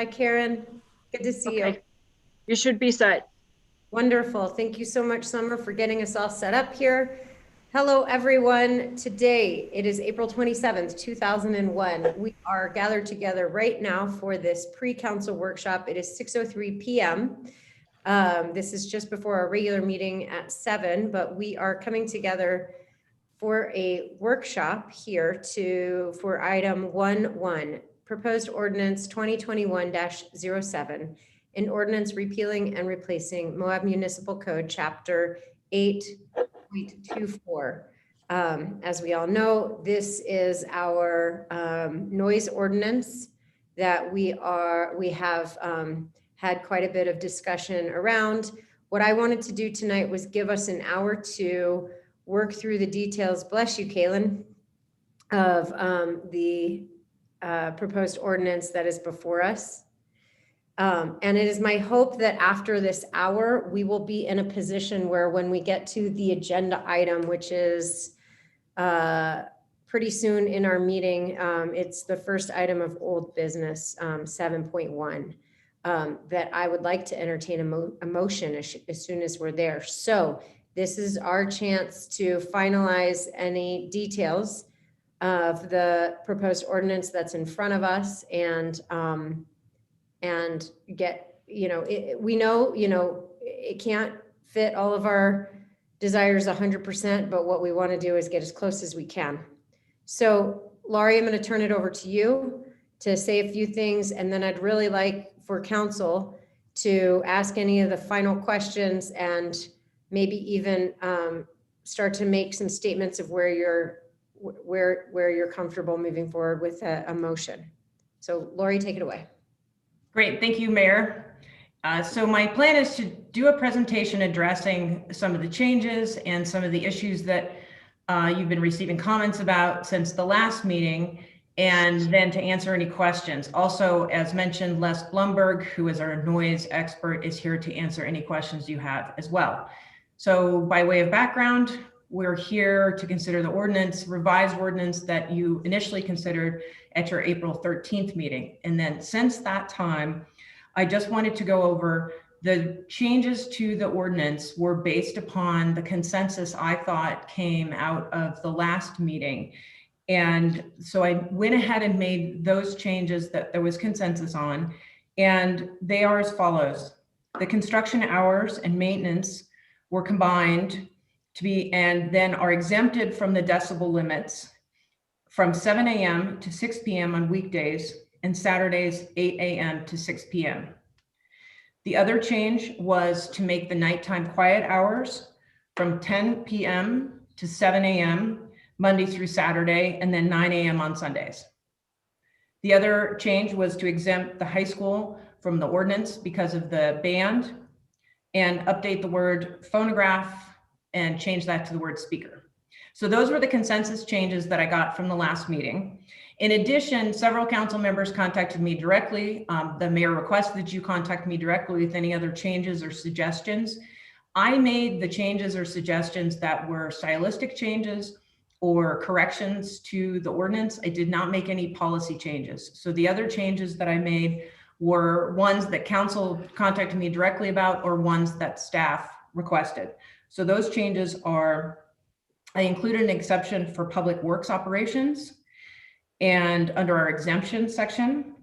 Hi, Karen. Good to see you. Okay, you should be set. Wonderful. Thank you so much, Summer, for getting us all set up here. Hello, everyone. Today, it is April 27th, 2001. We are gathered together right now for this pre-council workshop. It is 6:03 p.m. This is just before our regular meeting at 7, but we are coming together for a workshop here for item 1.1, proposed ordinance 2021-07, an ordinance repealing and replacing Moab Municipal Code Chapter 8.24. As we all know, this is our noise ordinance that we have had quite a bit of discussion around. What I wanted to do tonight was give us an hour to work through the details, bless you, Kaylin, of the proposed ordinance that is before us. And it is my hope that after this hour, we will be in a position where when we get to the agenda item, which is pretty soon in our meeting, it's the first item of old business, 7.1, that I would like to entertain a motion as soon as we're there. So this is our chance to finalize any details of the proposed ordinance that's in front of us and get, we know, it can't fit all of our desires 100%, but what we want to do is get as close as we can. So Laurie, I'm going to turn it over to you to say a few things, and then I'd really like for council to ask any of the final questions and maybe even start to make some statements of where you're comfortable moving forward with a motion. So Laurie, take it away. Great, thank you, Mayor. So my plan is to do a presentation addressing some of the changes and some of the issues that you've been receiving comments about since the last meeting, and then to answer any questions. Also, as mentioned, Les Blumberg, who is our noise expert, is here to answer any questions you have as well. So by way of background, we're here to consider the ordinance, revised ordinance that you initially considered at your April 13th meeting. And then since that time, I just wanted to go over the changes to the ordinance were based upon the consensus I thought came out of the last meeting. And so I went ahead and made those changes that there was consensus on, and they are as follows. The construction hours and maintenance were combined to be, and then are exempted from the decibel limits from 7 a.m. to 6 p.m. on weekdays, and Saturdays 8 a.m. to 6 p.m. The other change was to make the nighttime quiet hours from 10 p.m. to 7 a.m. Monday through Saturday, and then 9 a.m. on Sundays. The other change was to exempt the high school from the ordinance because of the band, and update the word phonograph and change that to the word speaker. So those were the consensus changes that I got from the last meeting. In addition, several council members contacted me directly. The mayor requested that you contact me directly with any other changes or suggestions. I made the changes or suggestions that were stylistic changes or corrections to the ordinance. I did not make any policy changes. So the other changes that I made were ones that council contacted me directly about or ones that staff requested. So those changes are, I included an exception for public works operations and under our exemption section.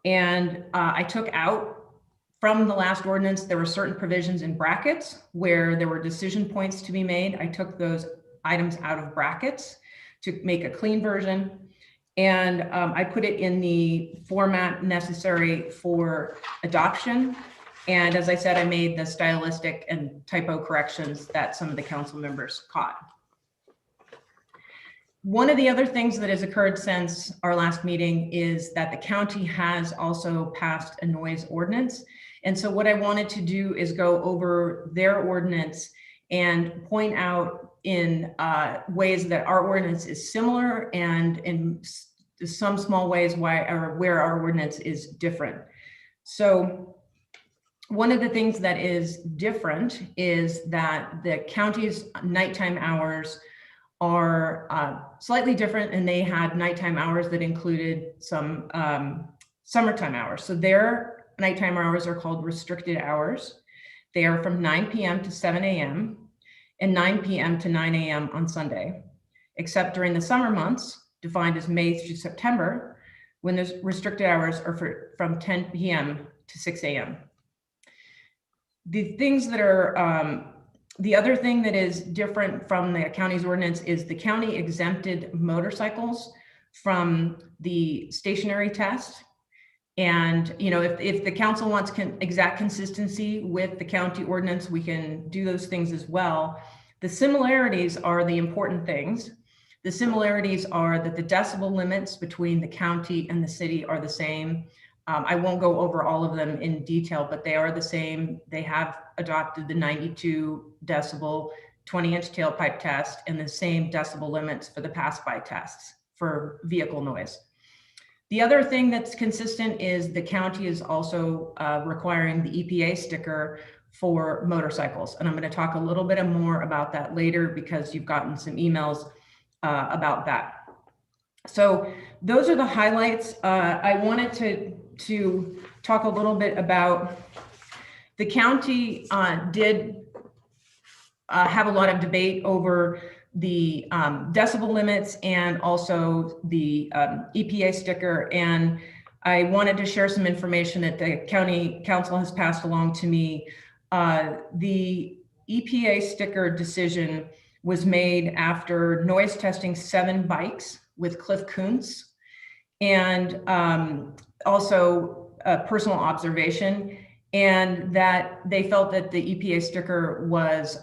And I took out from the last ordinance, there were certain provisions in brackets where there were decision points to be made. I took those items out of brackets to make a clean version. And I put it in the format necessary for adoption. And as I said, I made the stylistic and typo corrections that some of the council members caught. One of the other things that has occurred since our last meeting is that the county has also passed a noise ordinance. And so what I wanted to do is go over their ordinance and point out in ways that our ordinance is similar, and in some small ways where our ordinance is different. So one of the things that is different is that the county's nighttime hours are slightly different, and they had nighttime hours that included some summertime hours. So their nighttime hours are called restricted hours. They are from 9 p.m. to 7 a.m. and 9 p.m. to 9 a.m. on Sunday, except during the summer months, defined as May through September, when those restricted hours are from 10 p.m. to 6 a.m. The things that are, the other thing that is different from the county's ordinance is the county exempted motorcycles from the stationary test. And, you know, if the council wants exact consistency with the county ordinance, we can do those things as well. The similarities are the important things. The similarities are that the decibel limits between the county and the city are the same. I won't go over all of them in detail, but they are the same. They have adopted the 92 decibel 20-inch tailpipe test and the same decibel limits for the pass-by tests for vehicle noise. The other thing that's consistent is the county is also requiring the EPA sticker for motorcycles. And I'm going to talk a little bit more about that later because you've gotten some emails about that. So those are the highlights. I wanted to talk a little bit about the county did have a lot of debate over the decibel limits and also the EPA sticker. And I wanted to share some information that the county council has passed along to me. The EPA sticker decision was made after noise testing 7 bikes with Cliff Kuntz and also a personal observation, and that they felt that the EPA sticker was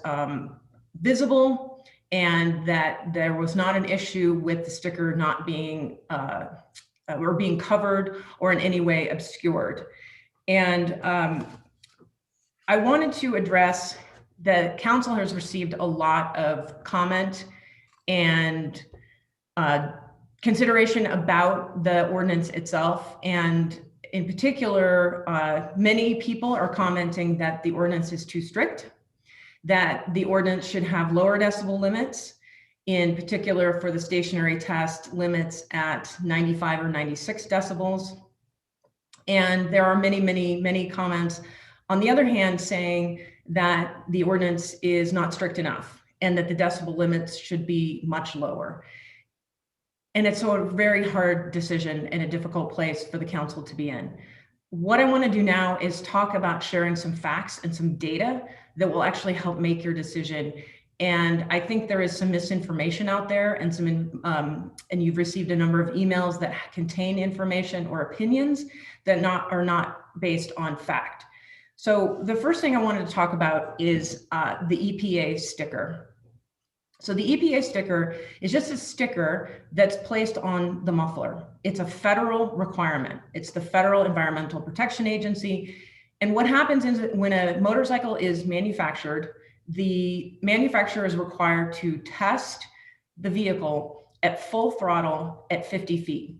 visible and that there was not an issue with the sticker not being or being covered or in any way obscured. And I wanted to address the council has received a lot of comment and consideration about the ordinance itself. And in particular, many people are commenting that the ordinance is too strict, that the ordinance should have lower decibel limits, in particular for the stationary test limits at 95 or 96 decibels. And there are many comments on the other hand saying that the ordinance is not strict enough and that the decibel limits should be much lower. And it's a very hard decision and a difficult place for the council to be in. What I want to do now is talk about sharing some facts and some data that will actually help make your decision. And I think there is some misinformation out there and and you've received a number of emails that contain information or opinions that are not based on fact. So the first thing I wanted to talk about is the EPA sticker. So the EPA sticker is just a sticker that's placed on the muffler. It's a federal requirement. It's the Federal Environmental Protection Agency. And what happens is that when a motorcycle is manufactured, the manufacturer is required to test the vehicle at full throttle at 50 feet.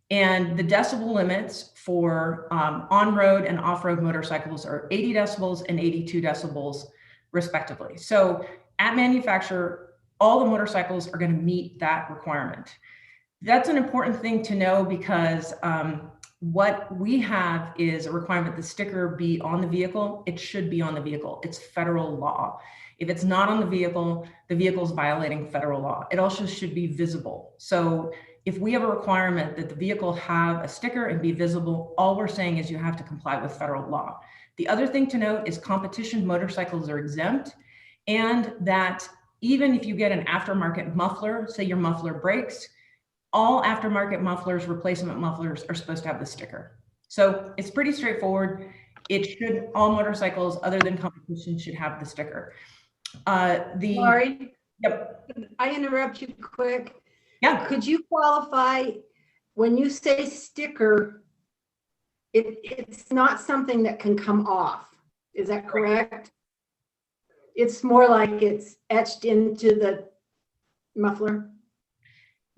And the decibel limits for on-road and off-road motorcycles are 80 decibels and 82 decibels, respectively. So at manufacture, all the motorcycles are going to meet that requirement. That's an important thing to know because what we have is a requirement the sticker be on the vehicle. It should be on the vehicle. It's federal law. If it's not on the vehicle is violating federal law. It also should be visible. So if we have a requirement that the vehicle have a sticker and be visible, all we're saying is you have to comply with federal law. The other thing to note is competition motorcycles are exempt, and that even if you get an aftermarket muffler, say your muffler breaks, all aftermarket mufflers, replacement mufflers are supposed to have the sticker. So it's pretty straightforward. All motorcycles other than competition should have the sticker. Laurie, Yep. could I interrupt you quick? Yeah. Could you qualify when you say sticker, it's not something that can come off. Is that correct? It's more like it's etched into the muffler.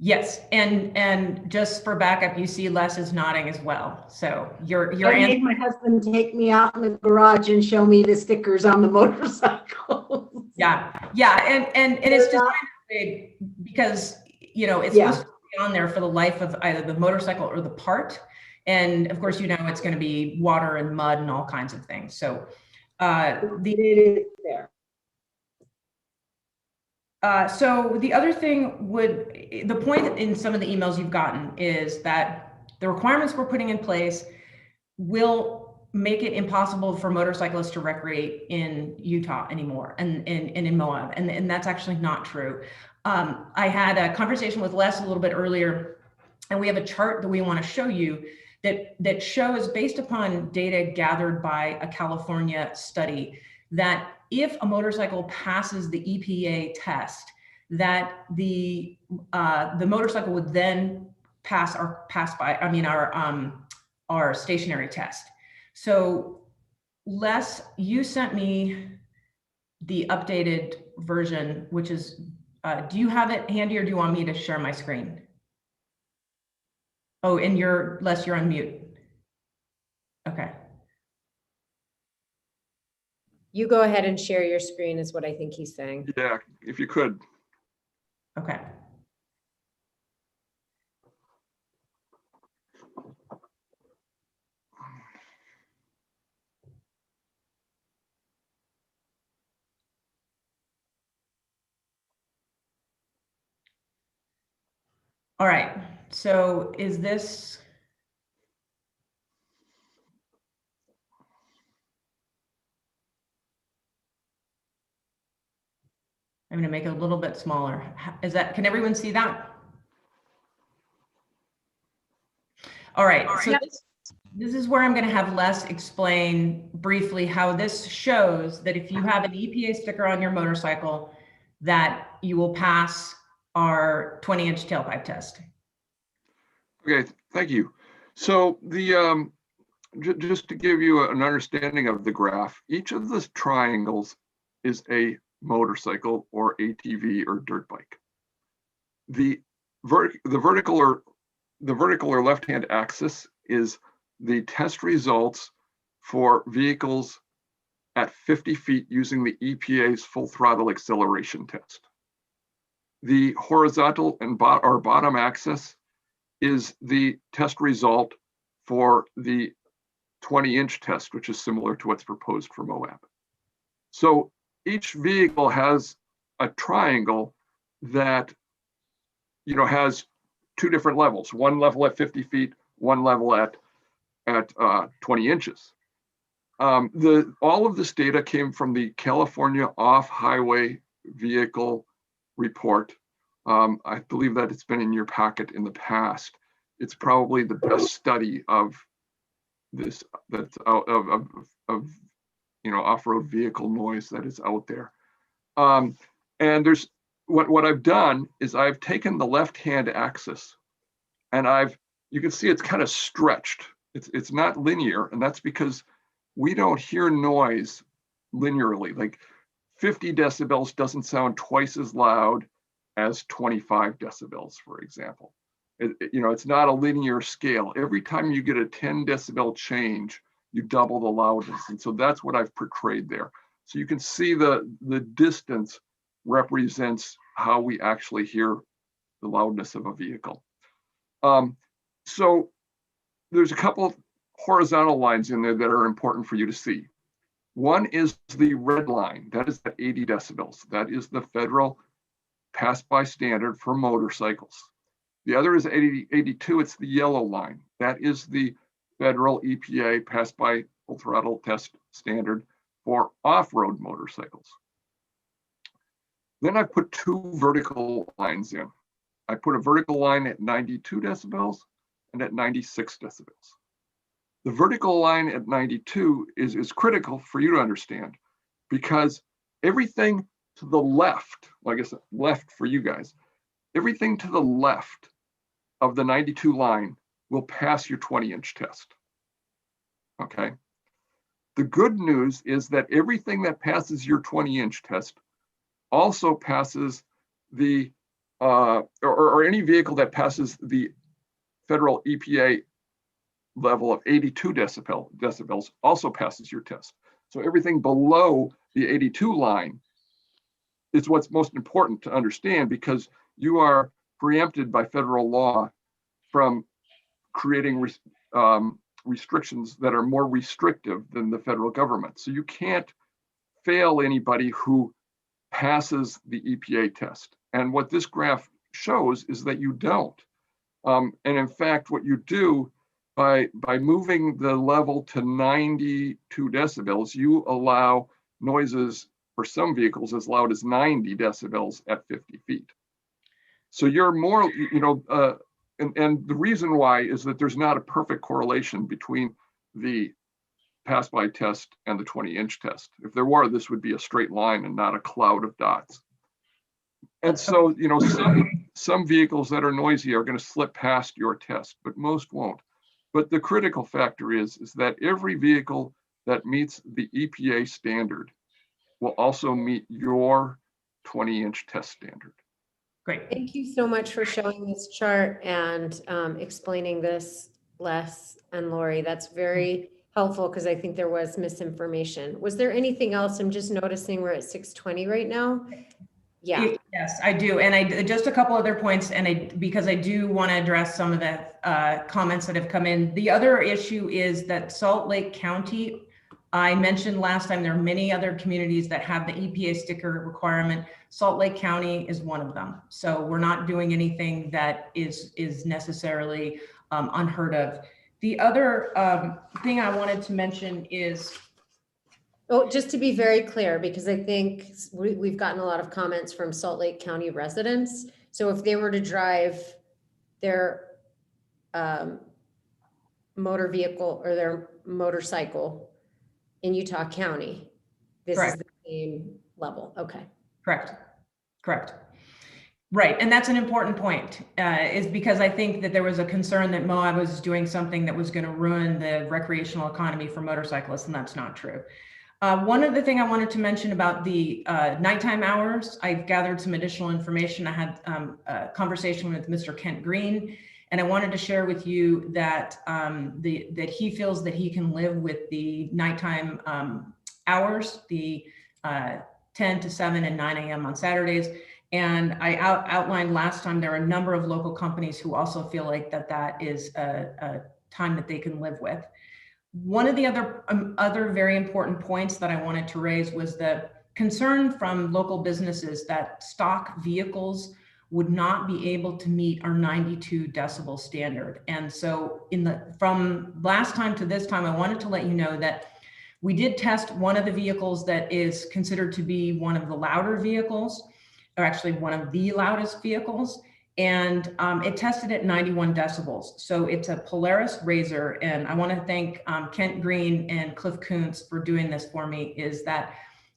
Yes, and just for backup, you see Les is nodding as well. So your I made my husband take me out in the garage and show me the stickers on the motorcycle. Yeah, and it's just because it's supposed to be on there for the life of either the motorcycle or the part. And of course, you know, it's going to be water and mud and all kinds of things. So It is there. So the other thing the point in some of the emails you've gotten is that the requirements we're putting in place will make it impossible for motorcyclists to recreate in Utah anymore and in Moab. And that's actually not true. I had a conversation with Les a little bit earlier, and we have a chart that we want to show you that shows, based upon data gathered by a California study, that if a motorcycle passes the EPA test, that the motorcycle would then pass our stationary test. So Les, you sent me the updated version, which is, do you have it handy, or do you want me to share my screen? Oh, and Les, you're on mute. Okay. You go ahead and share your screen is what I think he's saying. Yeah, if you could. Okay. All right, so is this? I'm gonna make it a little bit smaller. Can everyone see that? All right, so this is where I'm gonna have Les explain briefly how this shows that if you have an EPA sticker on your motorcycle, that you will pass our 20-inch tailpipe test. Okay, thank you. So the just to give you an understanding of the graph, each of the triangles is a motorcycle or ATV or dirt bike. The vertical or left-hand axis is the test results for vehicles at 50 feet using the EPA's full throttle acceleration test. The horizontal and bottom axis is the test result for the 20-inch test, which is similar to what's proposed for Moab. So each vehicle has a triangle that, you know, has two different levels, one level at 50 feet, one level at 20 inches. All of this data came from the California Off-Highway Vehicle Report. I believe that it's been in your packet in the past. It's probably the best study of this that's out of you know, off-road vehicle noise that is out there. And there's what I've done is I've taken the left-hand axis and you can see it's kind of stretched. It's not linear, and that's because we don't hear noise linearly. Like 50 decibels doesn't sound twice as loud as 25 decibels, for example. You know, it's not a linear scale. Every time you get a 10 decibel change, you double the loudness. And so that's what I've portrayed there. So you can see the distance represents how we actually hear the loudness of a vehicle. So there's a couple of horizontal lines in there that are important for you to see. One is the red line, that is at 80 decibels. That is the federal pass-by standard for motorcycles. The other is 82, it's the yellow line. That is the federal EPA pass-by full throttle test standard for off-road motorcycles. Then I put two vertical lines in. I put a vertical line at 92 decibels and at 96 decibels. The vertical line at 92 is critical for you to understand, because everything to the left, well, I guess left for you guys, everything to the left of the 92 line will pass your 20-inch test. Okay. The good news is that everything that passes your 20-inch test also passes the, or any vehicle that passes the federal EPA level of 82 decibels also passes your test. So everything below the 82 line is what's most important to understand, because you are preempted by federal law from creating restrictions that are more restrictive than the federal government. So you can't fail anybody who passes the EPA test. And what this graph shows is that you don't. And in fact, what you do by moving the level to 92 decibels, you allow noises for some vehicles as loud as 90 decibels at 50 feet. So you're more, and the reason why is that there's not a perfect correlation between the pass-by test and the 20-inch test. If there were, this would be a straight line and not a cloud of dots. And so, some vehicles that are noisy are going to slip past your test, but most won't. But the critical factor is that every vehicle that meets the EPA standard will also meet your 20-inch test standard. Great. Thank you so much for showing this chart and explaining this, Les and Lori. That's very helpful because I think there was misinformation. Was there anything else? I'm just noticing we're at 6:20 right now. Yeah. Yes, I do. And I just a couple other points, and because I do want to address some of the comments that have come in. The other issue is that Salt Lake County, I mentioned last time, there are many other communities that have the EPA sticker requirement. Salt Lake County is one of them. So we're not doing anything that is necessarily unheard of. The other thing I wanted to mention is, Oh, just to be very clear, because I think we've gotten a lot of comments from Salt Lake County residents. So if they were to drive their motor vehicle or their motorcycle in Utah County, this is the same level. Okay. Correct. Right, and that's an important point, is because I think that there was a concern that Moab was doing something that was going to ruin the recreational economy for motorcyclists, and that's not true. One other thing I wanted to mention about the nighttime hours, I've gathered some additional information. I had a conversation with Mr. Kent Green, and I wanted to share with you that that he feels that he can live with the nighttime hours, the 10 to 7 and 9 a.m. on Saturdays. And I outlined last time, there are a number of local companies who also feel like that is a time that they can live with. One of the other very important points that I wanted to raise was the concern from local businesses that stock vehicles would not be able to meet our 92 decibel standard. And so from last time to this time, I wanted to let you know that we did test one of the vehicles that is considered to be one of the louder vehicles, or actually one of the loudest vehicles. And it tested at 91 decibels. So it's a Polaris RZR. And I want to thank Kent Green and Cliff Kuntz for doing this for me, is that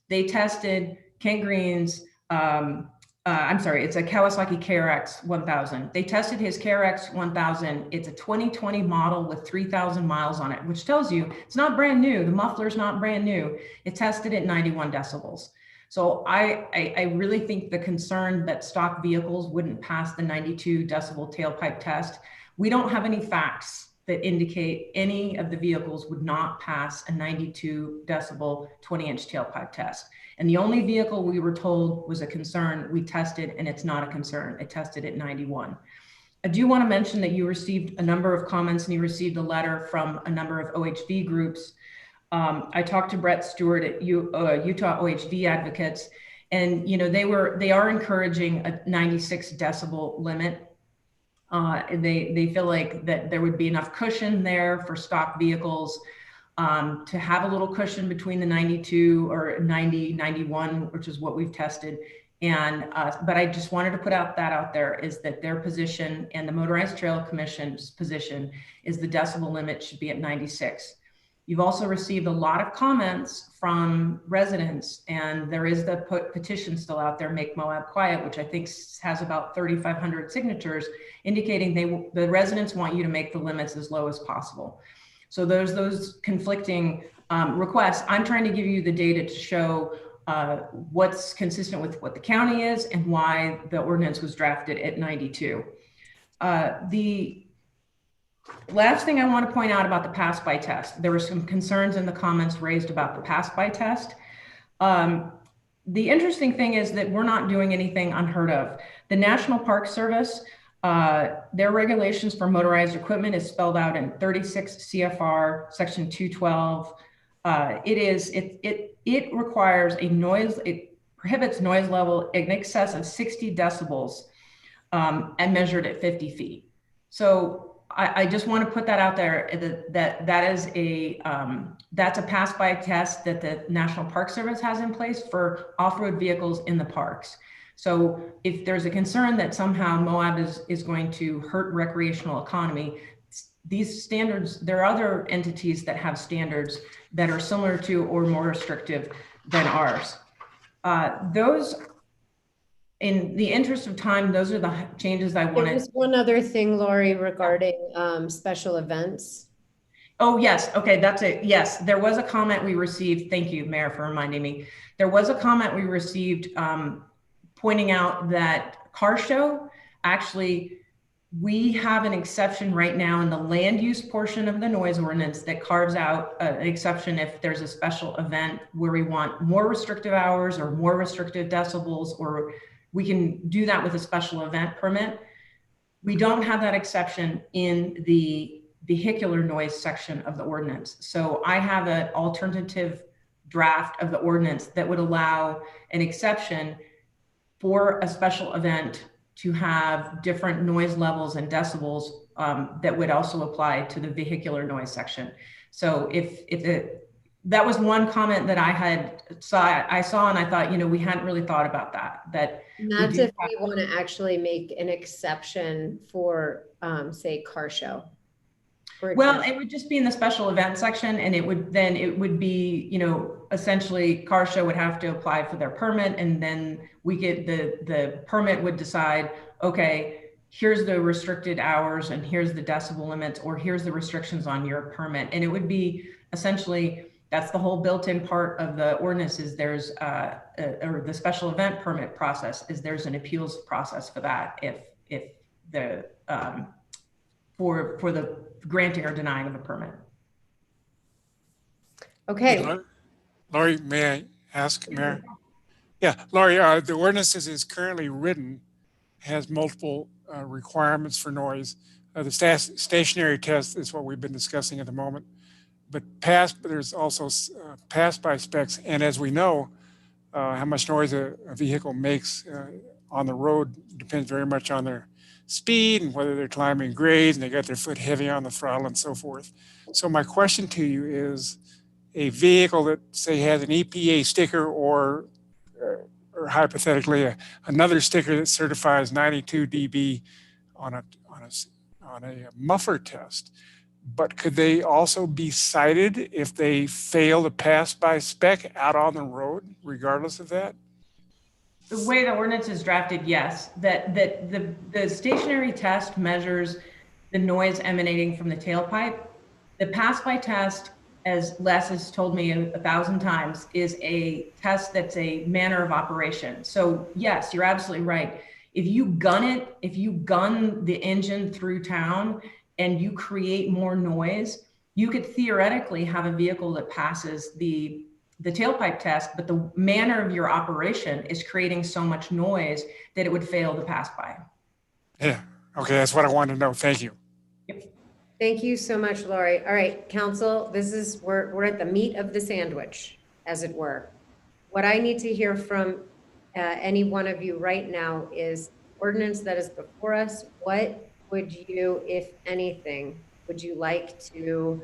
they tested Kent Green's, it's a Kawasaki KRX 1000. They tested his KRX 1000. It's a 2020 model with 3,000 miles on it, which tells you it's not brand new. The muffler's not brand new. It tested at 91 decibels. So I really think the concern that stock vehicles wouldn't pass the 92 decibel tailpipe test, we don't have any facts that indicate any of the vehicles would not pass a 92 decibel 20-inch tailpipe test. And the only vehicle we were told was a concern, we tested, and it's not a concern. It tested at 91. I do want to mention that you received a number of comments and you received a letter from a number of OHV groups. I talked to Brett Stewart at Utah OHV Advocates, and they are encouraging a 96 decibel limit. They feel like that there would be enough cushion there for stock vehicles to have a little cushion between the 92 or 90, 91, which is what we've tested. And but I just wanted to put that out there, is that their position and the Motorized Trail Commission's position is the decibel limit should be at 96. You've also received a lot of comments from residents, and there is the petition still out there, Make Moab Quiet, which I think has about 3,500 signatures, indicating the residents want you to make the limits as low as possible. So there's those conflicting requests. I'm trying to give you the data to show what's consistent with what the county is and why the ordinance was drafted at 92. The last thing I want to point out about the pass-by test, there were some concerns in the comments raised about the pass-by test. The interesting thing is that we're not doing anything unheard of. The National Park Service Their regulations for motorized equipment is spelled out in 36 CFR section 212. It requires a noise, it prohibits noise level in excess of 60 decibels and measured at 50 feet. So I just want to put that out there that's a pass-by test that the National Park Service has in place for off-road vehicles in the parks. So if there's a concern that somehow Moab is going to hurt recreational economy, these standards, there are other entities that have standards that are similar to or more restrictive than ours. Those, in the interest of time, those are the changes I wanted. There's one other thing, Lori, regarding special events. Oh, yes. Okay, that's it. Yes, there was a comment we received. Thank you, Mayor, for reminding me. There was a comment we received pointing out that car show, actually, we have an exception right now in the land use portion of the noise ordinance that carves out an exception if there's a special event where we want more restrictive hours or more restrictive decibels, or we can do that with a special event permit. We don't have that exception in the vehicular noise section of the ordinance. So I have an alternative draft of the ordinance that would allow an exception for a special event to have different noise levels and decibels that would also apply to the vehicular noise section. So that was one comment that I saw and I thought, we hadn't really thought about that. And that's if we want to actually make an exception for, say, car show. Well, it would just be in the special event section, and it would be, essentially car show would have to apply for their permit, and then we get the permit would decide, okay, here's the restricted hours and here's the decibel limits, or here's the restrictions on your permit. And it would be essentially, that's the whole built-in part of the ordinance is there's or the special event permit process is there's an appeals process for that if the for the granting or denying of a permit. Okay. Laurie, may I ask, Mayor? Yeah, Laurie, the ordinance as is currently written has multiple requirements for noise. The stationary test is what we've been discussing at the moment, but there's also pass-by specs. And as we know, how much noise a vehicle makes on the road depends very much on their speed and whether they're climbing grades and they got their foot heavy on the throttle and so forth. So my question to you is, a vehicle that say has an EPA sticker or hypothetically another sticker that certifies 92 dB on a muffler test, but could they also be cited if they fail to pass by spec out on the road regardless of that? The way the ordinance is drafted, yes, that the stationary test measures the noise emanating from the tailpipe. The pass-by test, as Les has told me 1,000 times, is a test that's a manner of operation. So yes, you're absolutely right. If you gun the engine through town and you create more noise, you could theoretically have a vehicle that passes the tailpipe test, but the manner of your operation is creating so much noise that it would fail to pass by. Yeah, okay, that's what I wanted to know. Thank you. Yep. Thank you so much, Lori. All right, council, we're at the meat of the sandwich, as it were. What I need to hear from any one of you right now is ordinance that is before us. What would you, if anything, would you like to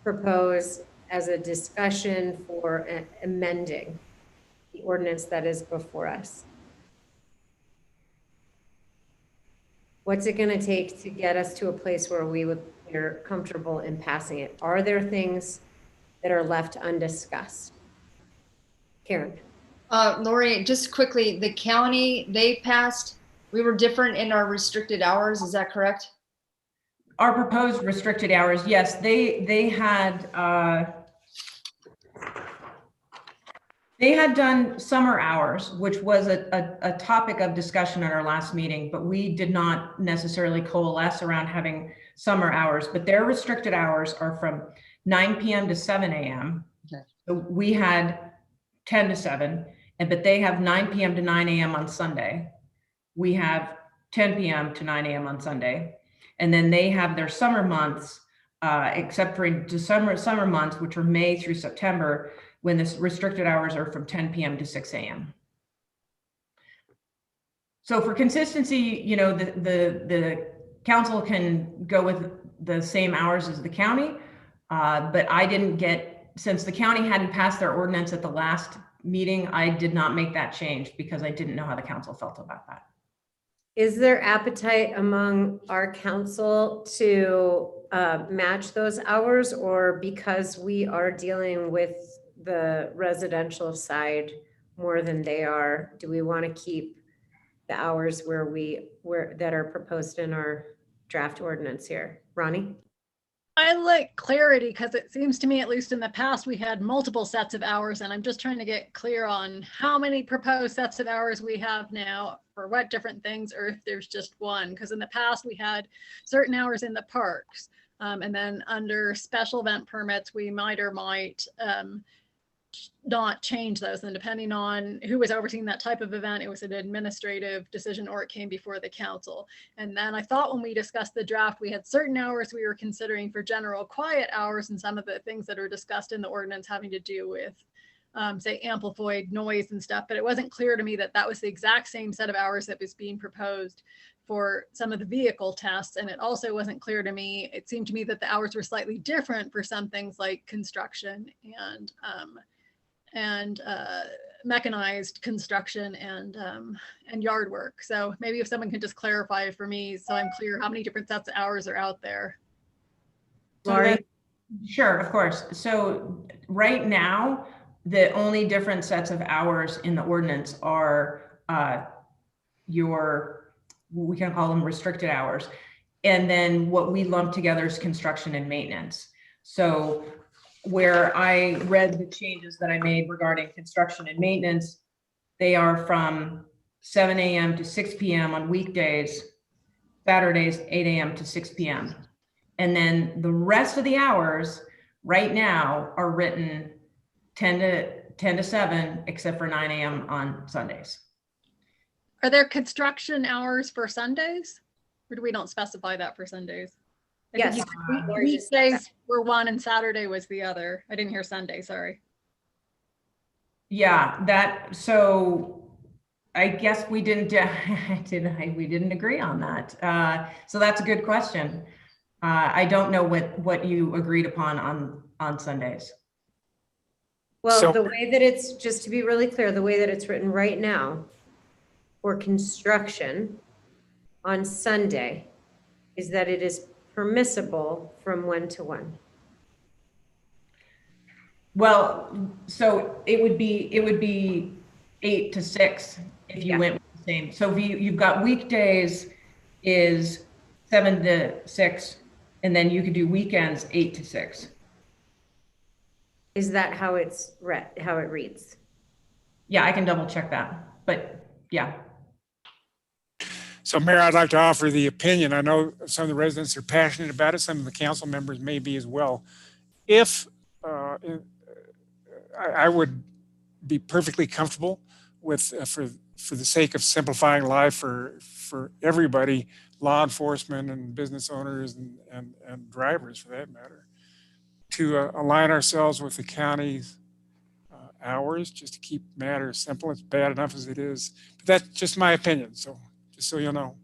propose as a discussion for amending the ordinance that is before us? What's it going to take to get us to a place where we're comfortable in passing it? Are there things that are left undiscussed? Karen. Lori, just quickly, the county, they passed, we were different in our restricted hours. Is that correct? Our proposed restricted hours, yes, they had done summer hours, which was a topic of discussion at our last meeting, but we did not necessarily coalesce around having summer hours. But their restricted hours are from 9 p.m. to 7 a.m. Okay. So we had 10 to 7, but they have 9 p.m. to 9 a.m. on Sunday. We have 10 p.m. to 9 a.m. on Sunday. And then they have their summer months, except for summer months, which are May through September, when the restricted hours are from 10 p.m. to 6 a.m. So for consistency, you know, the council can go with the same hours as the county, but I didn't get, since the county hadn't passed their ordinance at the last meeting, I did not make that change because I didn't know how the council felt about that. Is there appetite among our council to match those hours, or because we are dealing with the residential side more than they are, do we want to keep the hours that are proposed in our draft ordinance here? Ronnie? I like clarity because it seems to me, at least in the past, we had multiple sets of hours, and I'm just trying to get clear on how many proposed sets of hours we have now for what different things, or if there's just one. Because in the past, we had certain hours in the parks, and then under special event permits, we might or might not change those. And depending on who was overseeing that type of event, it was an administrative decision or it came before the council. And then I thought when we discussed the draft, we had certain hours we were considering for general quiet hours, and some of the things that are discussed in the ordinance having to do with say amplified noise and stuff. But it wasn't clear to me that that was the exact same set of hours that was being proposed for some of the vehicle tests. And it also wasn't clear to me, it seemed to me that the hours were slightly different for some things like construction and mechanized construction and yard work. So maybe if someone can just clarify for me, so I'm clear how many different sets of hours are out there. Laurie? Sure, of course. So right now, the only different sets of hours in the ordinance are we can call them restricted hours. And then what we lump together is construction and maintenance. So where I read the changes that I made regarding construction and maintenance, they are from 7 a.m. to 6 p.m. on weekdays, Saturdays, 8 a.m. to 6 p.m. And then the rest of the hours right now are written 10 to 7, except for 9 a.m. on Sundays. Are there construction hours for Sundays? Or do we don't specify that for Sundays? Yes. Weekdays were one and Saturday was the other. I didn't hear Sunday, sorry. Yeah, so I guess we didn't agree on that. So that's a good question. I don't know what you agreed upon on Sundays. Well, So- the way that it's, just to be really clear, the way that it's written right now for construction on Sunday is that it is permissible from 1 to 1. Well, so it would be 8 to 6 if you went with the same. So you've got weekdays is 7 to 6, and then you could do weekends 8 to 6. Is that how it's how it reads? Yeah, I can double check that, but yeah. So Mayor, I'd like to offer the opinion. I know some of the residents are passionate about it. Some of the council members may be as well. If I would be perfectly comfortable with, for the sake of simplifying life for everybody, law enforcement and business owners and drivers for that matter, to align ourselves with the county's hours, just to keep matters simple. It's bad enough as it is, but that's just my opinion. So just so you'll know.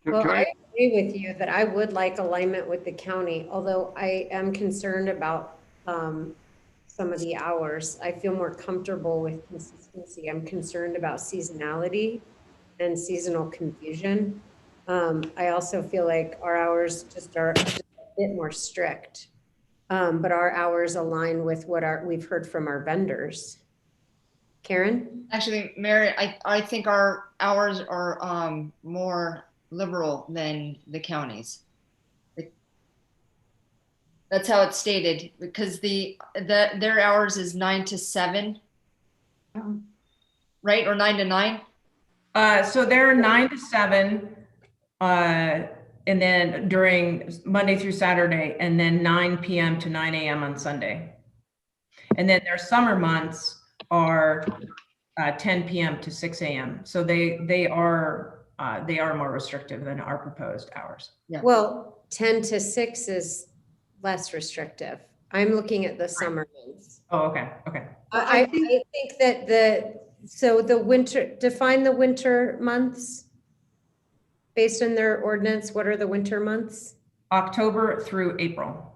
Well, I agree with you that I would like alignment with the county, although I am concerned about some of the hours. I feel more comfortable with consistency. I'm concerned about seasonality and seasonal confusion. I also feel like our hours just are a bit more strict, but our hours align with what we've heard from our vendors. Karen? Actually, Mary, I think our hours are more liberal than the counties. That's how it's stated, because their hours is 9 to 7, right? Or 9 to 9? So they're 9 to 7, and then during Monday through Saturday, and then 9 p.m. to 9 a.m. on Sunday. And then their summer months are 10 p.m. to 6 a.m. So they are they are more restrictive than our proposed hours. Well, 10 to 6 is less restrictive. I'm looking at the summer months. Oh, okay, okay. I think that so the winter, define the winter months based on their ordinance. What are the winter months? October through April.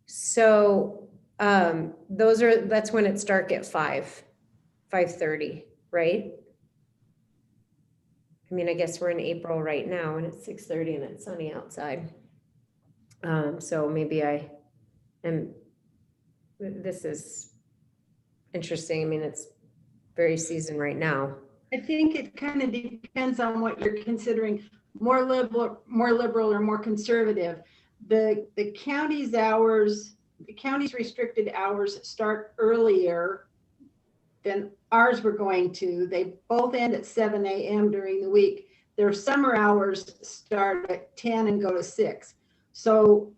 So that's when it's dark at 5:30, right? I mean, I guess we're in April right now and it's 6:30 and it's sunny outside. So maybe this is interesting. I mean, it's very season right now. I think it kind of depends on what you're considering, more liberal or more conservative. The county's hours, the county's restricted hours start earlier than ours were going to. They both end at 7 a.m. during the week. Their summer hours start at 10 and go to 6. So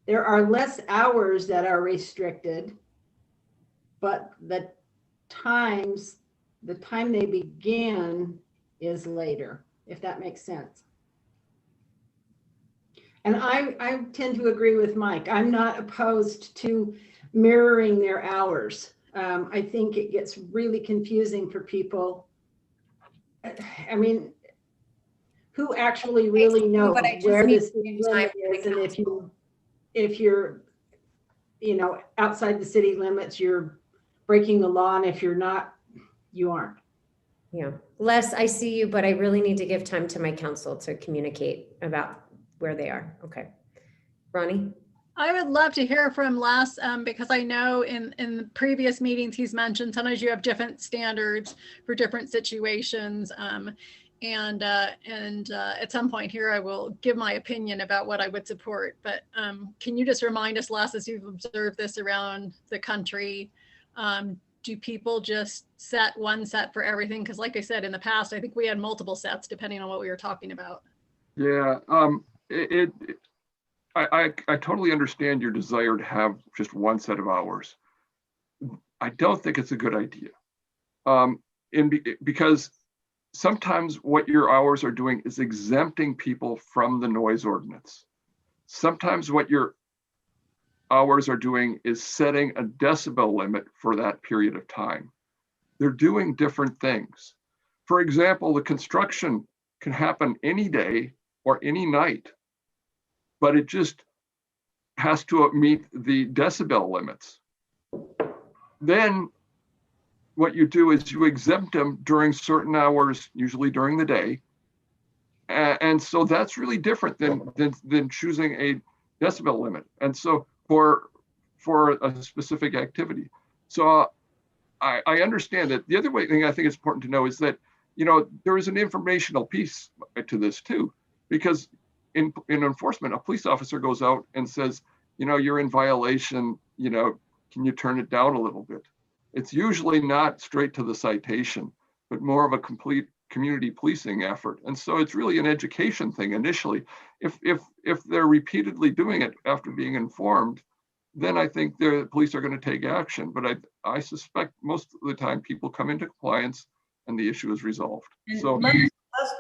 there are less hours that are restricted, but the time they begin is later, if that makes sense. And I tend to agree with Mike. I'm not opposed to mirroring their hours. I think it gets really confusing for people. I mean, who actually really knows where the city limit is, and if you're, outside the city limits, you're breaking the law, and if you're not, you aren't. Yeah. Les, I see you, but I really need to give time to my council to communicate about where they are. Okay. Ronnie? I would love to hear from Les because I know in previous meetings he's mentioned sometimes you have different standards for different situations. And at some point here, I will give my opinion about what I would support. But can you just remind us, Les, as you've observed this around the country, do people just set one set for everything? Because like I said, in the past, I think we had multiple sets depending on what we were talking about. Yeah, I totally understand your desire to have just one set of hours. I don't think it's a good idea. Because sometimes what your hours are doing is exempting people from the noise ordinance. Sometimes what your hours are doing is setting a decibel limit for that period of time. They're doing different things. For example, the construction can happen any day or any night, but it just has to meet the decibel limits. Then what you do is you exempt them during certain hours, usually during the day. And so that's really different than choosing a decibel limit. And so for a specific activity. So I understand that. The other thing I think is important to know is that, there is an informational piece to this too, because in enforcement, a police officer goes out and says, you're in violation, can you turn it down a little bit? It's usually not straight to the citation, but more of a complete community policing effort. And so it's really an education thing initially. If they're repeatedly doing it after being informed, then I think the police are going to take action. But I suspect most of the time people come into compliance and the issue is resolved. And so Les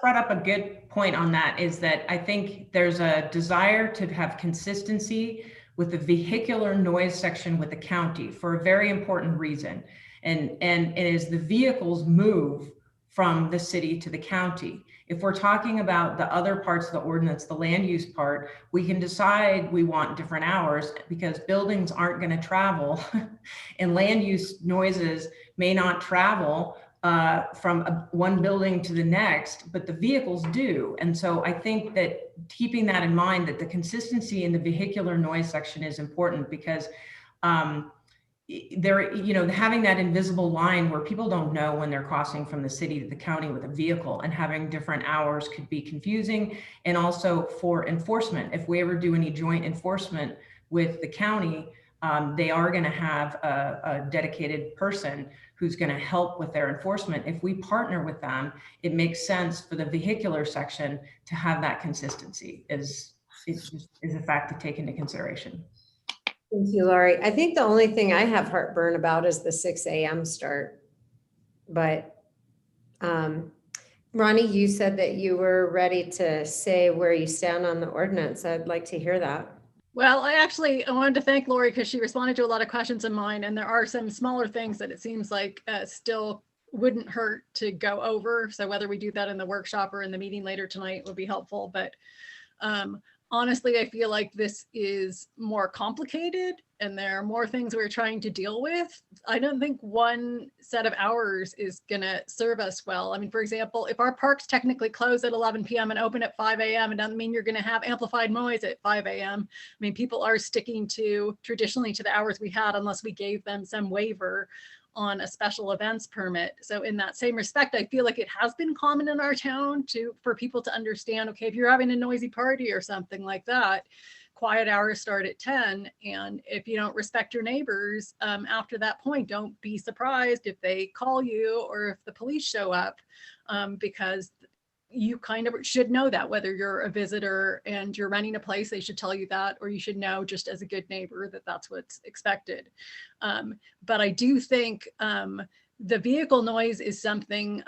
brought up a good point on that, is that I think there's a desire to have consistency with the vehicular noise section with the county for a very important reason. And it is the vehicles move from the city to the county. If we're talking about the other parts of the ordinance, the land use part, we can decide we want different hours because buildings aren't going to travel and land use noises may not travel from one building to the next, but the vehicles do. And so I think that keeping that in mind, that the consistency in the vehicular noise section is important, because having that invisible line where people don't know when they're crossing from the city to the county with a vehicle, and having different hours could be confusing. And also for enforcement, if we ever do any joint enforcement with the county, they are going to have a dedicated person who's going to help with their enforcement. If we partner with them, it makes sense for the vehicular section to have that consistency is a fact to take into consideration. Thank you, Laurie. I think the only thing I have heartburn about is the 6 a.m. start, but Ronnie, you said that you were ready to say where you stand on the ordinance. I'd like to hear that. Well, I wanted to thank Lori because she responded to a lot of questions of mine, and there are some smaller things that it seems like still wouldn't hurt to go over. So whether we do that in the workshop or in the meeting later tonight would be helpful. But honestly, I feel like this is more complicated and there are more things we're trying to deal with. I don't think one set of hours is going to serve us well. I mean, for example, if our parks technically close at 11 p.m. and open at 5 a.m., it doesn't mean you're going to have amplified noise at 5 a.m. I mean, people are sticking traditionally to the hours we had unless we gave them some waiver on a special events permit. So in that same respect, I feel like it has been common in our town for people to understand, okay, if you're having a noisy party or something like that, quiet hours start at 10. And if you don't respect your neighbors after that point, don't be surprised if they call you or if the police show up, because you kind of should know that whether you're a visitor and you're renting a place, they should tell you that, or you should know just as a good neighbor that that's what's expected. But I do think the vehicle noise is something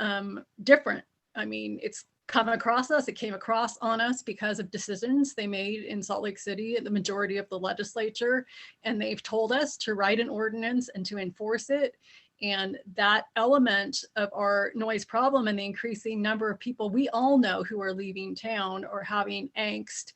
different. I mean, it's come across us, it came across on us because of decisions they made in Salt Lake City at the majority of the legislature. And they've told us to write an ordinance and to enforce it. And that element of our noise problem and the increasing number of people we all know who are leaving town or having angst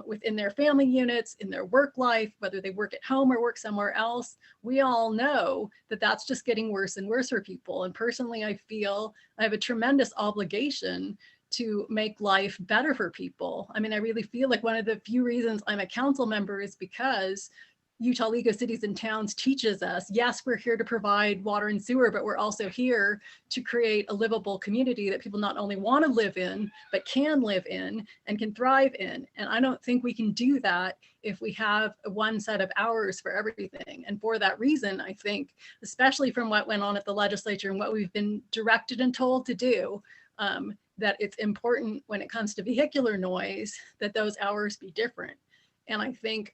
within their family units, in their work life, whether they work at home or work somewhere else, we all know that that's just getting worse and worse for people. And personally, I feel I have a tremendous obligation to make life better for people. I mean, I really feel like one of the few reasons I'm a council member is because Utah League of Cities and Towns teaches us, yes, we're here to provide water and sewer, but we're also here to create a livable community that people not only want to live in, but can live in and can thrive in. And I don't think we can do that if we have one set of hours for everything. And for that reason, I think, especially from what went on at the legislature and what we've been directed and told to do, that it's important when it comes to vehicular noise, that those hours be different. And I think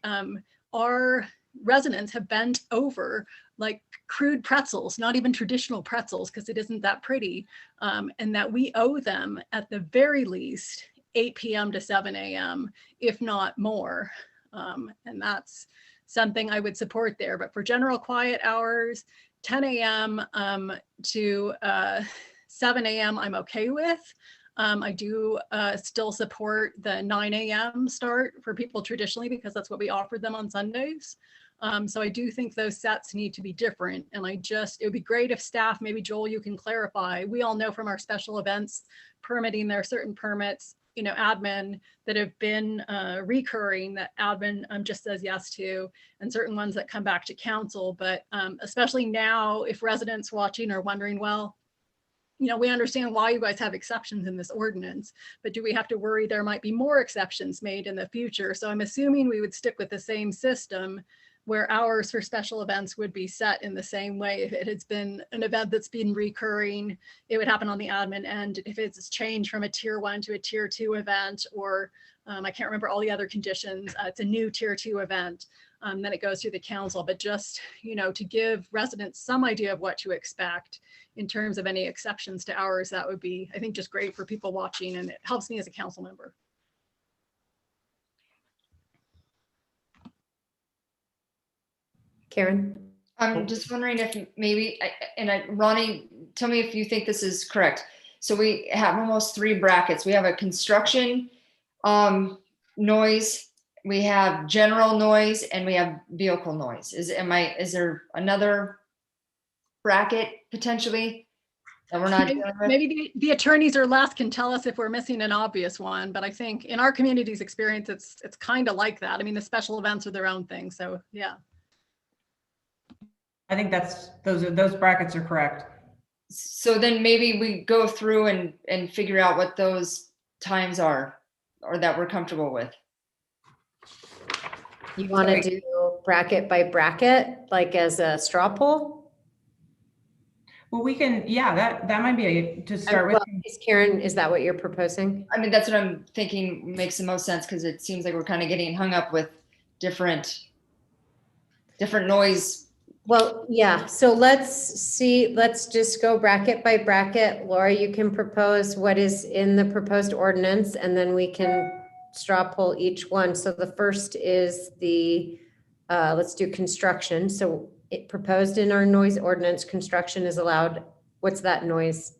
our residents have bent over like crude pretzels, not even traditional pretzels, because it isn't that pretty, and that we owe them at the very least 8 p.m. to 7 a.m., if not more. And that's something I would support there. But for general quiet hours, 10 a.m. To 7 a.m. I'm okay with. I do still support the 9 a.m. start for people traditionally because that's what we offered them on Sundays. So I do think those sets need to be different. And it would be great if staff, maybe Joel, you can clarify. We all know from our special events permitting, there are certain permits, admin that have been recurring that admin just says yes to, and certain ones that come back to council. But especially now, if residents watching are wondering, well, we understand why you guys have exceptions in this ordinance, but do we have to worry there might be more exceptions made in the future? So I'm assuming we would stick with the same system where hours for special events would be set in the same way. If it has been an event that's been recurring, it would happen on the admin end. If it's changed from a tier 1 to a tier 2 event, or I can't remember all the other conditions, it's a new tier 2 event, then it goes through the council. But just, to give residents some idea of what to expect in terms of any exceptions to hours, that would be, I think, just great for people watching, and it helps me as a council member. Karen? I'm just wondering if maybe, Ronnie, tell me if you think this is correct. So we have almost 3 brackets. We have a construction noise, we have general noise, and we have vehicle noise. Is there another bracket potentially that we're not dealing with? Maybe the attorneys or Les can tell us if we're missing an obvious one, but I think in our community's experience, it's kind of like that. I mean, the special events are their own thing, so yeah. I think those brackets are correct. So then maybe we go through and figure out what those times are, or that we're comfortable with. You want to do bracket by bracket, like as a straw poll? Well, we can, yeah, that might be to start with. Karen, is that what you're proposing? I mean, that's what I'm thinking makes the most sense, because it seems like we're kind of getting hung up with different noise Well, yeah, so let's just go bracket by bracket. Laura, you can propose what is in the proposed ordinance, and then we can straw poll each one. So the first is let's do construction. So it proposed in our noise ordinance, construction is allowed. What's that noise?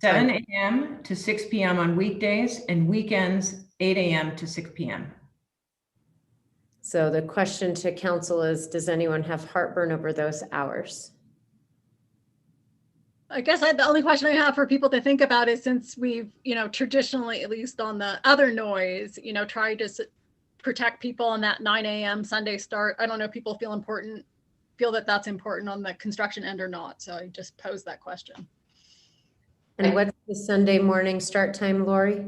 7 a.m. to 6 p.m. on weekdays, and weekends 8 a.m. to 6 p.m. So the question to council is, does anyone have heartburn over those hours? I guess the only question I have for people to think about is, since we've, traditionally, at least on the other noise, tried to protect people on that 9 a.m. Sunday start. I don't know if people feel that that's important on the construction end or not. So I just posed that question. And what's the Sunday morning start time, Lori?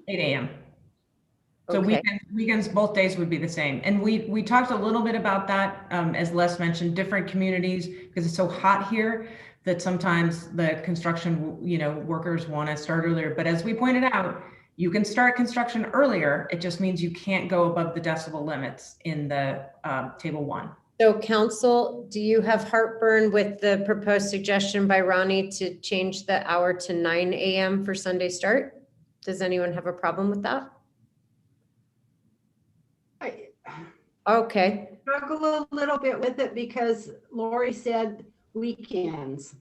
8 a.m. So Okay. weekends, both days would be the same. And we talked a little bit about that, as Les mentioned, different communities, because it's so hot here that sometimes the construction, workers want to start earlier. But as we pointed out, you can start construction earlier. It just means you can't go above the decibel limits in the table 1. So council, do you have heartburn with the proposed suggestion by Ronnie to change the hour to 9 a.m. for Sunday start? Does anyone have a problem with that? I Okay, struggle a little bit with it because Lori said weekends.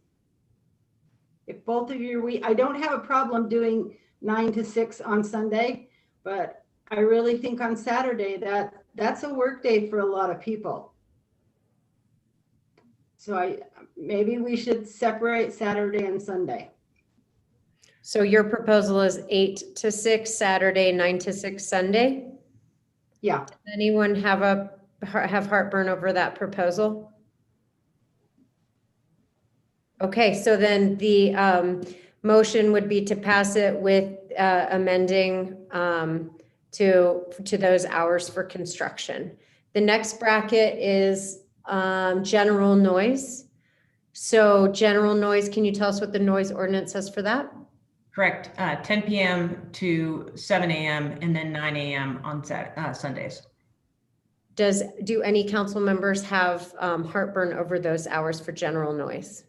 If both of you, I don't have a problem doing 9 to 6 on Sunday, but I really think on Saturday that's a work day for a lot of people. So maybe we should separate Saturday and Sunday. so your proposal is 8 to 6 Saturday, 9 to 6 Sunday? Yeah. Does anyone have heartburn over that proposal? Okay, so then the motion would be to pass it with amending to those hours for construction. The next bracket is general noise. So general noise, can you tell us what the noise ordinance says for that? Correct. 10 p.m. to 7 a.m. and then 9 a.m. on Sundays. Do any council members have heartburn over those hours for general noise?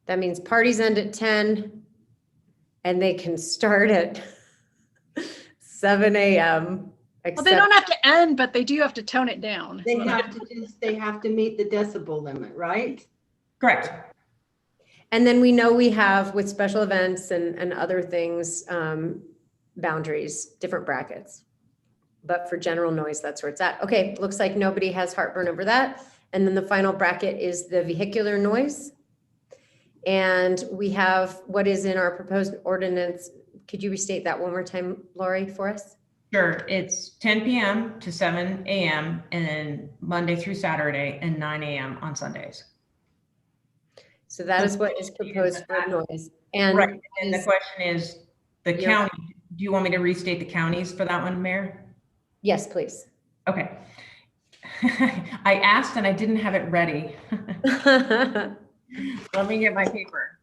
That means parties end at 10 and they can start at 7 a.m. Well, they don't have to end, but they do have to tone it down. They have to meet the decibel limit, right? Correct. And then we know we have with special events and other things, boundaries, different brackets. But for general noise, that's where it's at. Okay, looks like nobody has heartburn over that. And then the final bracket is the vehicular noise. And we have what is in our proposed ordinance. Could you restate that one more time, Lori, for us? Sure. It's 10 p.m. to 7 a.m. and then Monday through Saturday and 9 a.m. on Sundays. So that is what is proposed for noise. And right. And the question is the county. Do you want me to restate the counties for that one, Mayor? Yes, please. Okay. I asked and I didn't have it ready. Let me get my paper.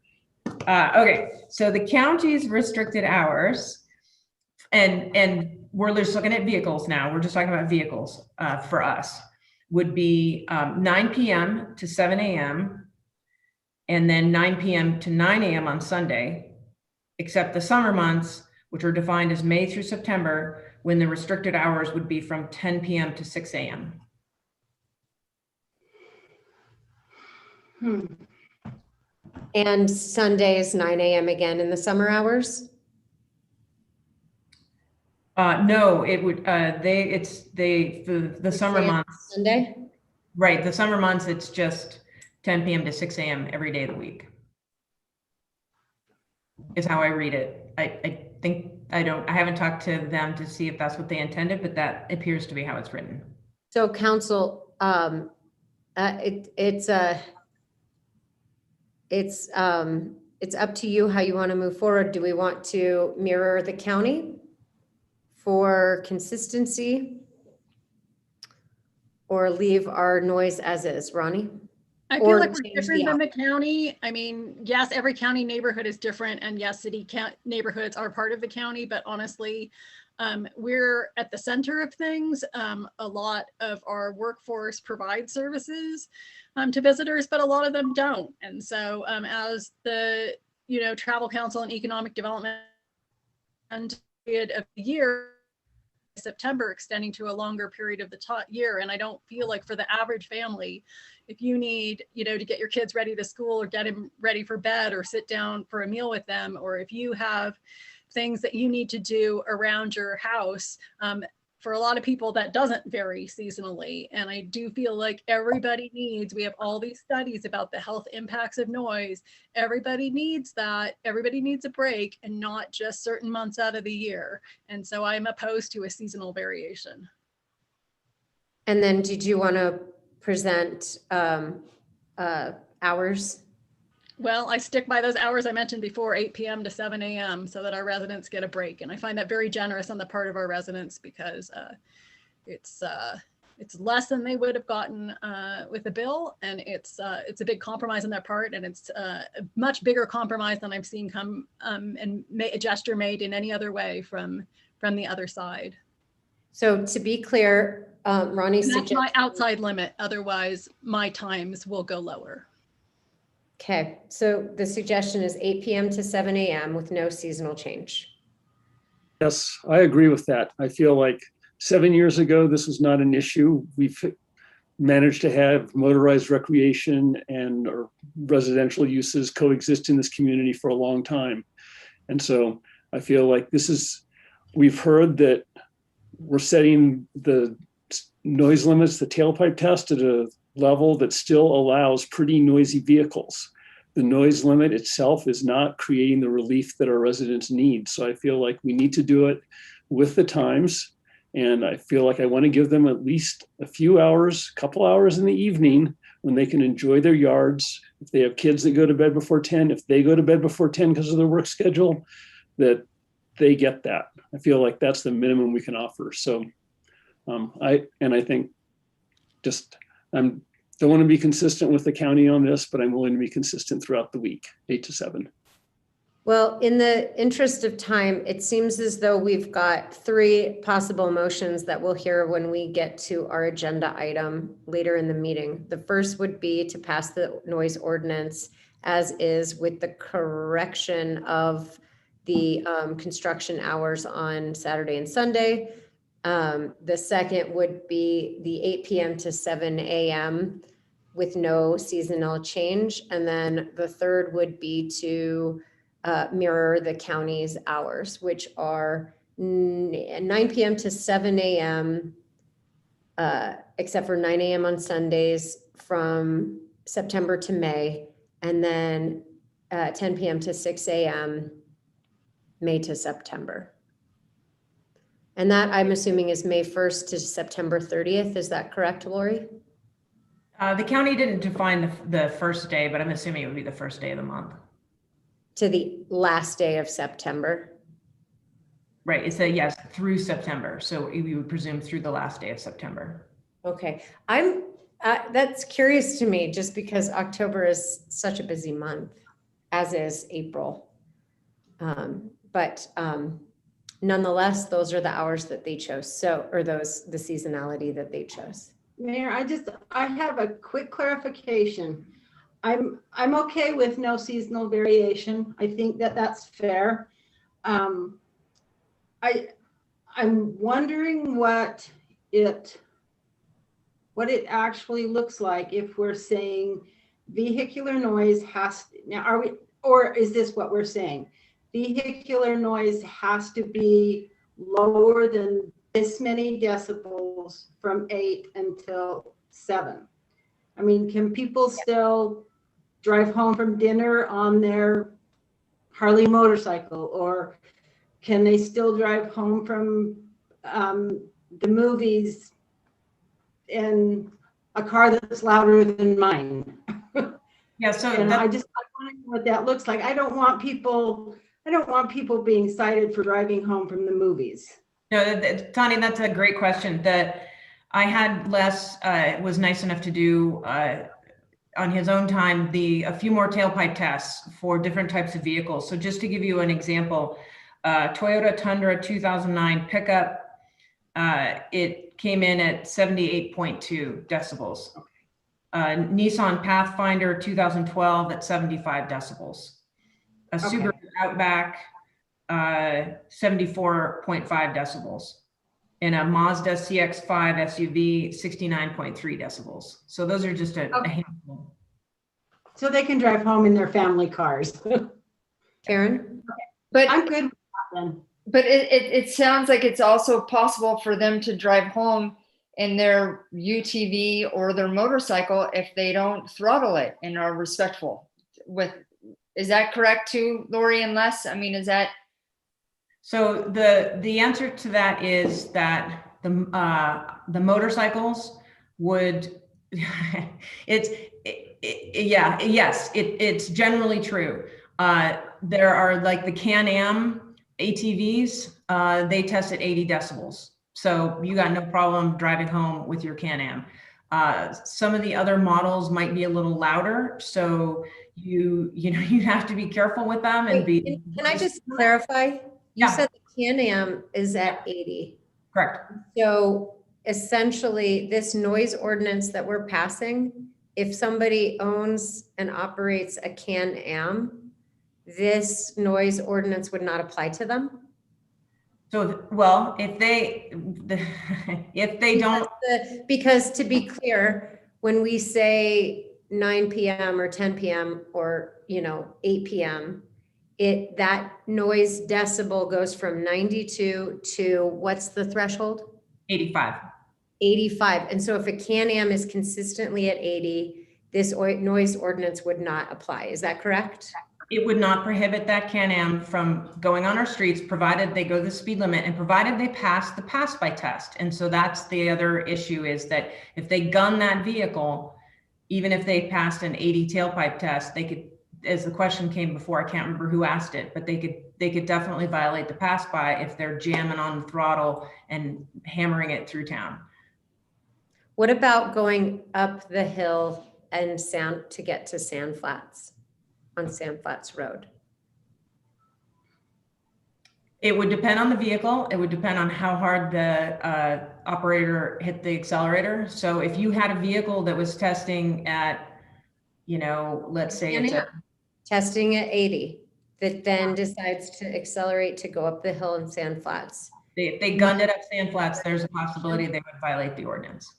Okay. So the county's restricted hours, and we're just looking at vehicles now. We're just talking about vehicles for us, would be 9 p.m. to 7 a.m. and then 9 p.m. to 9 a.m. on Sunday, except the summer months, which are defined as May through September, when the restricted hours would be from 10 p.m. to 6 a.m. And Sundays, 9 a.m. again in the summer hours? No, it would, the summer months. Sunday? Right, the summer months, it's just 10 p.m. to 6 a.m. every day of the week. Is how I read it. I think I haven't talked to them to see if that's what they intended, but that appears to be how it's written. So council, it's up to you how you want to move forward. Do we want to mirror the county for consistency or leave our noise as is? Ronnie? I feel or like we're change different the than hour. the county. I mean, yes, every county neighborhood is different, and yes, city neighborhoods are part of the county, but honestly, we're at the center of things. A lot of our workforce provides services to visitors, but a lot of them don't. And so as the, Travel Council and Economic Development period of the year, September extending to a longer period of the year. And I don't feel like for the average family, if you need, to get your kids ready to school or get them ready for bed or sit down for a meal with them, or if you have things that you need to do around your house, for a lot of people that doesn't vary seasonally. And I do feel like everybody needs, we have all these studies about the health impacts of noise. Everybody needs that. Everybody needs a break, and not just certain months out of the year. And so I'm opposed to a seasonal variation. And then did you want to present hours? Well, I stick by those hours I mentioned before, 8 p.m. to 7 a.m. so that our residents get a break. And I find that very generous on the part of our residents, because it's less than they would have gotten with the bill. And it's a big compromise on their part. And it's a much bigger compromise than I've seen come and a gesture made in any other way from the other side. So to be clear, Ronnie And that's suggested. my outside limit. Otherwise, my times will go lower. Okay, so the suggestion is 8 p.m. to 7 a.m. with no seasonal change. Yes, I agree with that. I feel like 7 years ago, this was not an issue. We've managed to have motorized recreation and or residential uses coexist in this community for a long time. And so I feel like we've heard that we're setting the noise limits, the tailpipe test, at a level that still allows pretty noisy vehicles. The noise limit itself is not creating the relief that our residents need. So I feel like we need to do it with the times. And I feel like I want to give them at least a few hours, a couple hours in the evening when they can enjoy their yards. If they have kids that go to bed before 10, if they go to bed before 10 because of their work schedule, that they get that. I feel like that's the minimum we can offer. So I think I don't want to be consistent with the county on this, but I'm willing to be consistent throughout the week, 8 to 7. Well, in the interest of time, it seems as though we've got 3 possible motions that we'll hear when we get to our agenda item later in the meeting. The first would be to pass the noise ordinance as is, with the correction of the construction hours on Saturday and Sunday. The second would be the 8 p.m. to 7 a.m. with no seasonal change. And then the third would be to mirror the county's hours, which are 9 p.m. to 7 a.m., except for 9 a.m. on Sundays from September to May, and then 10 p.m. to 6 a.m. May to September. And that, I'm assuming, is May 1st to September 30th. Is that correct, Lori? The county didn't define the first day, but I'm assuming it would be the first day of the month. To the last day of September. Right, it's yes, through September. So we would presume through the last day of September. Okay, that's curious to me, just because October is such a busy month, as is April. But nonetheless, those are the hours that they chose. The seasonality that they chose. Mayor, I have a quick clarification. I'm okay with no seasonal variation. I think that that's fair. I'm wondering what it actually looks like if we're saying vehicular noise or is this what we're saying? Vehicular noise has to be lower than this many decibels from 8 until 7. I mean, can people still drive home from dinner on their Harley motorcycle, or can they still drive home from the movies in a car that's louder than mine? Yeah, so and I want to know what that looks like. I don't want people being cited for driving home from the movies. No, Tani, that's a great question that I had. Les was nice enough to do on his own time a few more tailpipe tests for different types of vehicles. So just to give you an example, Toyota Tundra 2009 pickup, it came in at 78.2 decibels. Nissan Pathfinder 2012 at 75 decibels. A Subaru Outback, 74.5 decibels. And a Mazda CX-5 SUV, 69.3 decibels. So those are just a handful. So they can drive home in their family cars. Karen? But I'm good with that then. But it sounds like it's also possible for them to drive home in their UTV or their motorcycle if they don't throttle it and are respectful with, is that correct too, Lori and Les? I mean, is that? So the answer to that is that the motorcycles would, it's generally true. There are like the Can-Am ATVs, they test at 80 decibels. So you got no problem driving home with your Can-Am. Some of the other models might be a little louder. So you have to be careful with them and Wait, can I just clarify? You Yeah. said the Can-Am is at 80. Correct. So essentially, this noise ordinance that we're passing, if somebody owns and operates a Can-Am, this noise ordinance would not apply to them? So, well, if they don't, Because to be clear, when we say 9 p.m. or 10 p.m. or 8 p.m., that noise decibel goes from 92 to what's the threshold? 85. 85. And so if a Can-Am is consistently at 80, this noise ordinance would not apply. Is that correct? It would not prohibit that Can-Am from going on our streets, provided they go the speed limit and provided they pass the pass-by test. And so that's the other issue, is that if they gun that vehicle, even if they passed an 80 tailpipe test, they could, as the question came before, I can't remember who asked it, but they could definitely violate the pass-by if they're jamming on the throttle and hammering it through town. What about going up the hill and to get to Sand Flats, on Sand Flats Road? It would depend on the vehicle. It would depend on how hard the operator hit the accelerator. So if you had a vehicle that was testing at, let's say it's testing at 80, that then decides to accelerate to go up the hill in Sand Flats. if they gunned it up Sand Flats, there's a possibility they would violate the ordinance.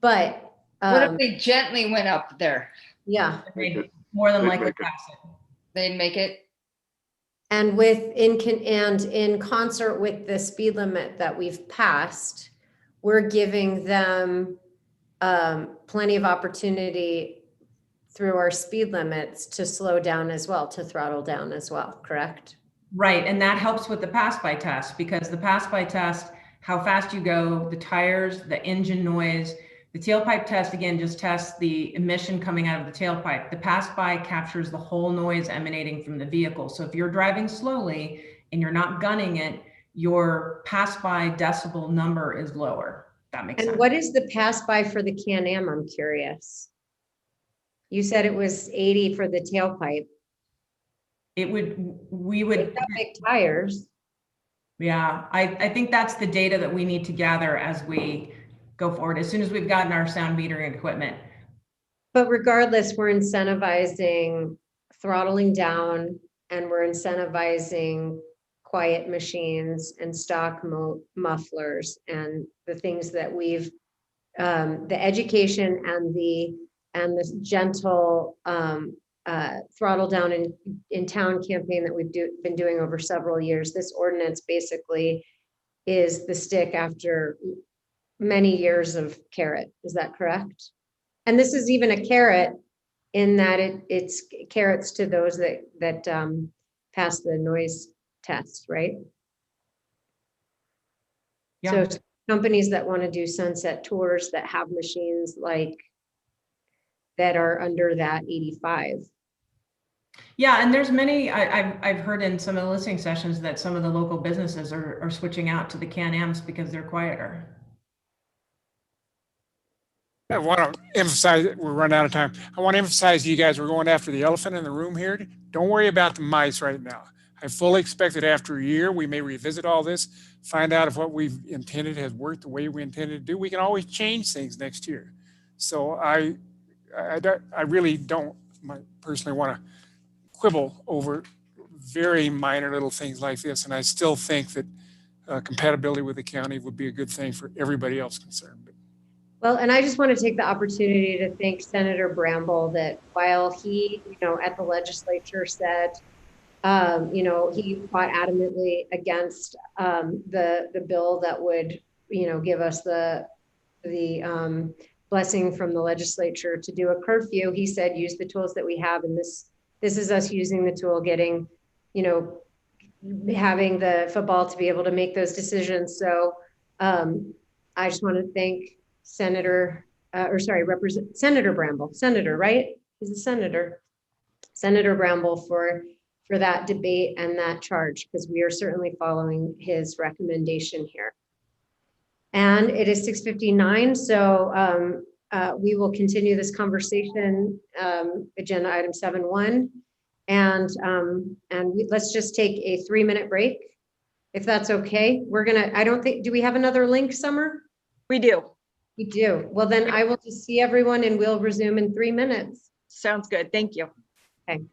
But What if they gently went up there? yeah, They'd more than They'd likely make it. pass it. They'd make it? and in concert with the speed limit that we've passed, we're giving them plenty of opportunity through our speed limits to slow down as well, to throttle down as well, correct? Right, and that helps with the pass-by test, because the pass-by test, how fast you go, the tires, the engine noise. The tailpipe test, again, just tests the emission coming out of the tailpipe. The pass-by captures the whole noise emanating from the vehicle. So if you're driving slowly and you're not gunning it, your pass-by decibel number is lower. That makes sense. And what is the pass-by for the Can-Am? I'm curious. You said it was 80 for the tailpipe. We would, They've got big tires. yeah, I think that's the data that we need to gather as we go forward, as soon as we've gotten our sound metering equipment. But regardless, we're incentivizing throttling down, and we're incentivizing quiet machines and stock mufflers and the things that we've, the education and the gentle throttle down in town campaign that we've been doing over several years. This ordinance basically is the stick after many years of carrot. Is that correct? And this is even a carrot in that it's carrots to those that pass the noise test, right? Yeah. So companies that want to do sunset tours that have machines like that are under that 85. Yeah, and there's many, I've heard in some of the listening sessions that some of the local businesses are switching out to the Can-Ams because they're quieter. I want to emphasize, we're running out of time. I want to emphasize to you guys, we're going after the elephant in the room here. Don't worry about the mice right now. I fully expect that after a year, we may revisit all this, find out if what we've intended has worked the way we intended to do. We can always change things next year. So I really don't personally want to quibble over very minor little things like this. And I still think that compatibility with the county would be a good thing for everybody else concerned. Well, and I just want to take the opportunity to thank Senator Bramble that while he, at the legislature said, he fought adamantly against the bill that would, give us the blessing from the legislature to do a curfew. He said, use the tools that we have. And this is us using the tool, getting, having the football to be able to make those decisions. So I just want to thank Senator Bramble, Senator, right? He's a senator, Senator Bramble for that debate and that charge, because we are certainly following his recommendation here. And it is 6:59, so we will continue this conversation, agenda item 7.1, and let's just take a 3-minute break, if that's okay. Do we have another link, Summer? We do. We do. Well, then I will just see everyone and we'll resume in 3 minutes. Sounds good. Thank you. Okay.